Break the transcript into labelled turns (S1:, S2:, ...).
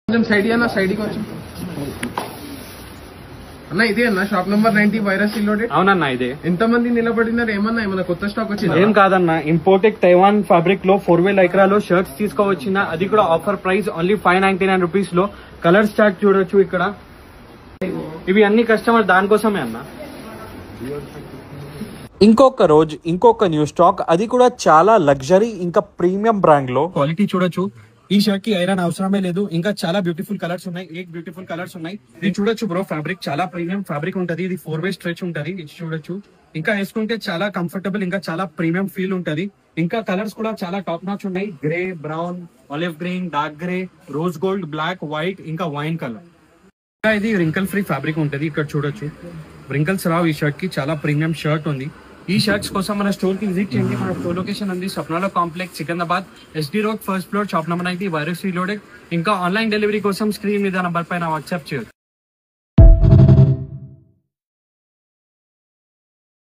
S1: కొంచెం సైడ్ అన్న సైడ్ కొంచెం అన్న ఇదే అన్న షాప్ నెంబర్ 90 వైరస్ లోడెడ్.
S2: అవునన్నా ఇదే.
S1: ఎంత మంది నిలబడినారు? ఏమన్నా కొత్త స్టాక్ వచ్చింది?
S2: ఏం కాదన్నా, ఇంపోర్టెడ్ తైవాన్ ఫ్యాబ్రిక్ లో 4-way లైక్రాలో షర్ట్స్ తీసుకోవచ్చిన, అది కూడా ఆఫర్ ప్రైస్ ఓన్లీ 599 రూపీస్ లో. కలర్ స్టాక్ చూడొచ్చు ఇక్కడ. ఇవి అన్ని కస్టమర్ దానికోసమే అన్న.
S3: ఇంకొక రోజు ఇంకొక న్యూ స్టాక్, అది కూడా చాలా లగ్జరీ ఇంకా ప్రీమియం బ్రాండ్ లో.
S2: క్వాలిటీ చూడొచ్చు. ఈ షర్ట్ కి ఐరన్ అవసరమే లేదు. ఇంకా చాలా బ్యూటిఫుల్ కలర్స్ ఉన్నాయి. బ్యూటిఫుల్ కలర్స్ ఉన్నాయి. ఇది చూడొచ్చు బ్రో, ఫ్యాబ్రిక్ చాలా ప్రీమియం ఫ్యాబ్రిక్ ఉంటది. ఇది 4-way స్ట్రెచ్ ఉంటది. ఇది చూడొచ్చు. ఇంకా వేసుకుంటే చాలా కంఫర్టబుల్, ఇంకా చాలా ప్రీమియం ఫీల్ ఉంటది. ఇంకా కలర్స్ కూడా చాలా టాప్ నాచ్ ఉన్నాయి. Grey, brown, olive green, dark grey, rose gold, black, white, ఇంకా వైన్ కలర్. ఇంకా ఇది రింకల్ ఫ్రీ ఫ్యాబ్రిక్ ఉంటది. ఇక్కడ చూడొచ్చు రింకల్స్ రావు ఈ షర్ట్ కి. చాలా ప్రీమియం షర్ట్ ఉంది. ఈ షర్ట్స్ కోసం మన స్టోర్ కి విజిట్ చేయండి. మన స్టోర్ లొకేషన్ ఉంది Swapnalok complex, Secunderabad, SD road, first floor, shop number 90, virus loaded. ఇంకా ఆన్లైన్ డెలివరీ కోసం స్క్రీన్ మీద నంబర్ పైన వాట్సాప్ చేయొచ్చు.